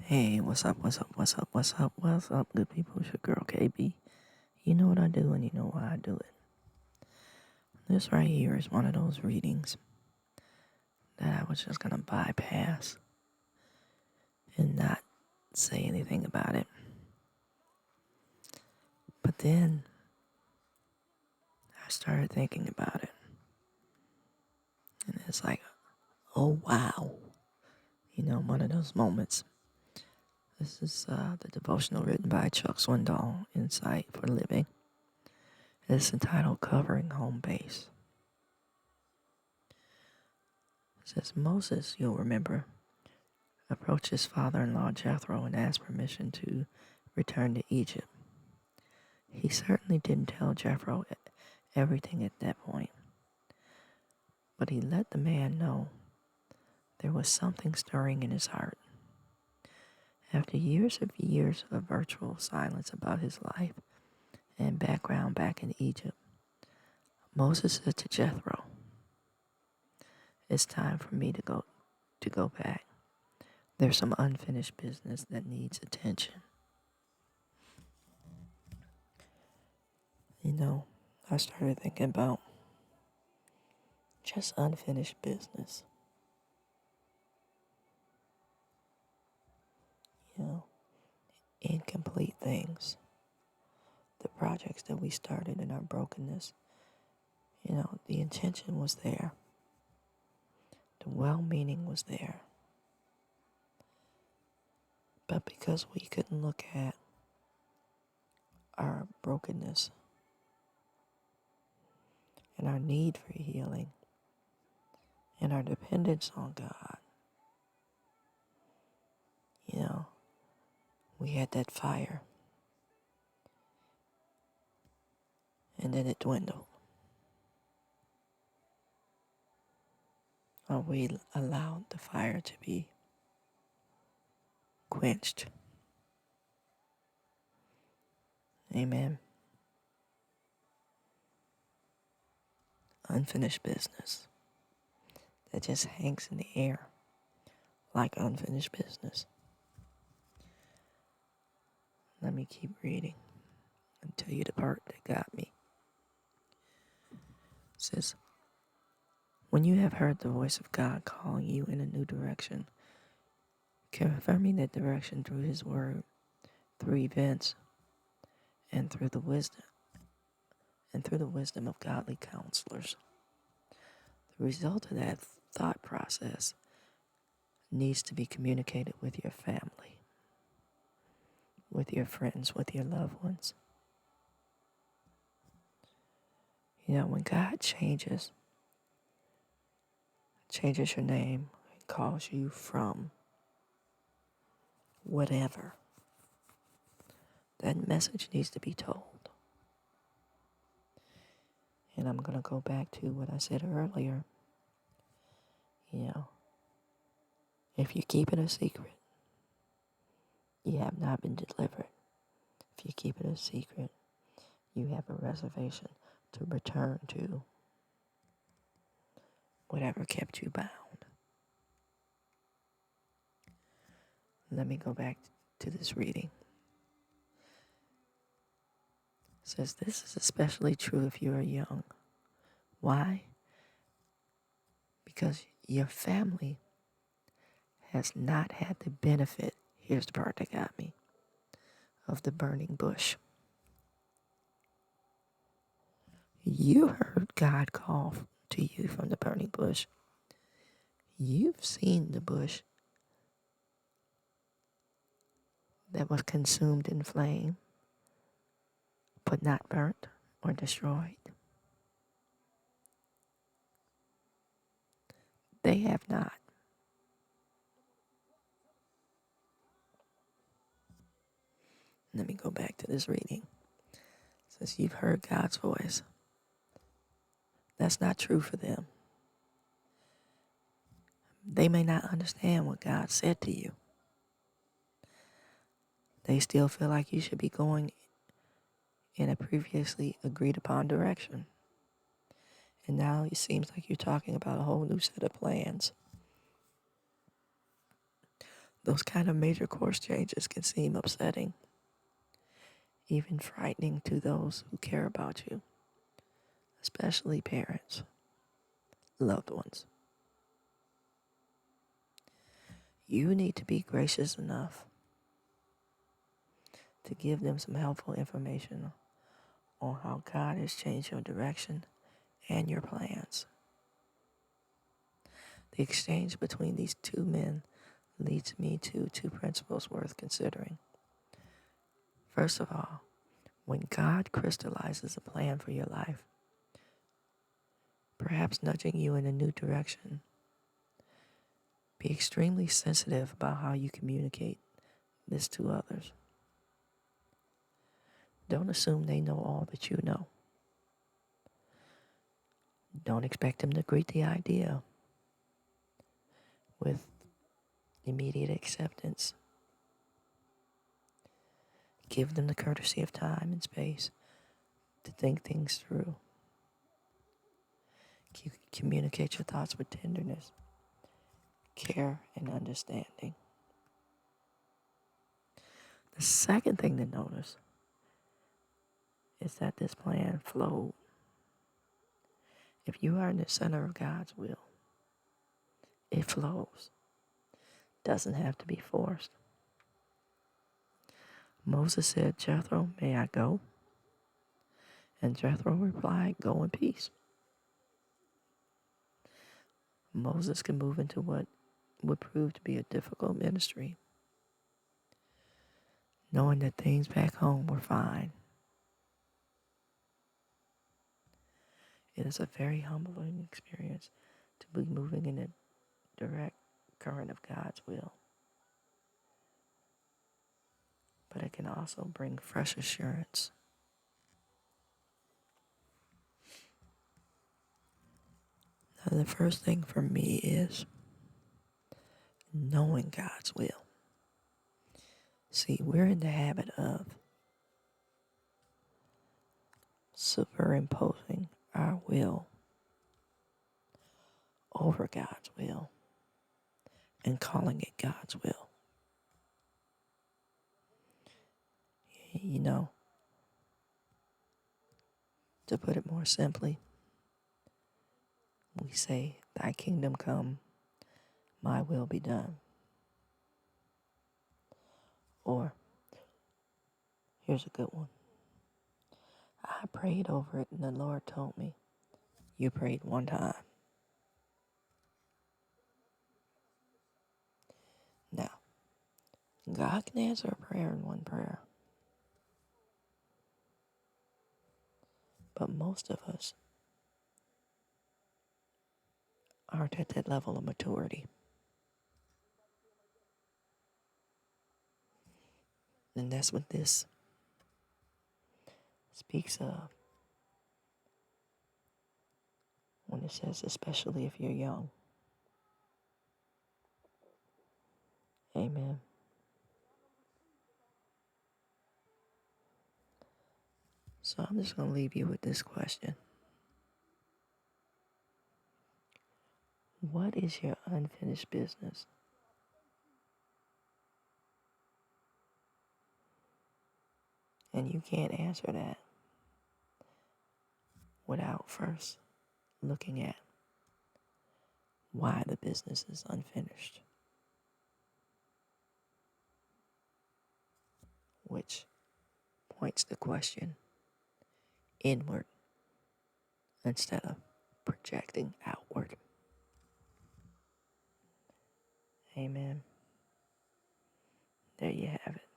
Hey, what's up, good people? It's your girl KB. You know what I do and you know why I do it. This right here is one of those readings that I was just gonna bypass and not say anything about it. But then I started thinking about it. And it's like, oh wow. One of those moments. This is the devotional written by Chuck Swindoll, Insight for Living. It's entitled Covering Home Base. It says, Moses, you'll remember, approached his father-in-law Jethro and asked permission to return to Egypt. He certainly didn't tell Jethro everything at that point, but he let the man know there was something stirring in his heart. After years of virtual silence about his life and background back in Egypt, Moses said to Jethro, "It's time for me to go back. There's some unfinished business that needs attention." I started thinking about just unfinished business. Incomplete things. The projects that we started in our brokenness, the intention was there. The well-meaning was there. But because we couldn't look at our brokenness and our need for healing and our dependence on God, we had that fire. And then it dwindled. Or we allowed the fire to be quenched. Amen. Unfinished business that just hangs in the air like unfinished business. Let me keep reading and tell you the part that got me. It says, when you have heard the voice of God calling you in a new direction, confirming that direction through His Word, through events, and through the wisdom of godly counselors. The result of that thought process needs to be communicated with your family, with your friends, with your loved ones. When God changes your name, and calls you from whatever, that message needs to be told. And I'm going to go back to what I said earlier. If you keep it a secret, you have not been delivered. If you keep it a secret, you have a reservation to return to whatever kept you bound. Let me go back to this reading. It says this is especially true if you are young. Why? Because your family has not had the benefit, here's the part that got me, of the burning bush. You heard God call to you from the burning bush. You've seen the bush that was consumed in flame, but not burnt or destroyed. They have not. Let me go back to this reading. It says you've heard God's voice. That's not true for them. They may not understand what God said to you. They still feel like you should be going in a previously agreed upon direction. And now it seems like you're talking about a whole new set of plans. Those kind of major course changes can seem upsetting, even frightening to those who care about you, especially parents, loved ones. You need to be gracious enough to give them some helpful information on how God has changed your direction and your plans. The exchange between these two men leads me to two principles worth considering. First of all, when God crystallizes a plan for your life, perhaps nudging you in a new direction, be extremely sensitive about how you communicate this to others. Don't assume they know all that you know. Don't expect them to greet the idea with immediate acceptance. Give them the courtesy of time and space to think things through. Communicate your thoughts with tenderness, care, and understanding. The second thing to notice is that this plan flowed. If you are in the center of God's will, it flows. Doesn't have to be forced. Moses said, "Jethro, may I go?" And Jethro replied, "Go in peace." Moses can move into what would prove to be a difficult ministry, knowing that things back home were fine. It is a very humbling experience to be moving in the direct current of God's will. But it can also bring fresh assurance. Now, the first thing for me is knowing God's will. See, we're in the habit of superimposing our will over God's will and calling it God's will. You know, to put it more simply, we say, "Thy kingdom come, my will be done." Or, here's a good one. I prayed over it and the Lord told me, "You prayed one time." Now, God can answer a prayer in one prayer. But most of us aren't at that level of maturity. And that's what this speaks of when it says, especially if you're young. Amen. So I'm just going to leave you with this question. What is your unfinished business? And you can't answer that without first looking at why the business is unfinished, which points the question inward instead of projecting outward. Amen. There you have it.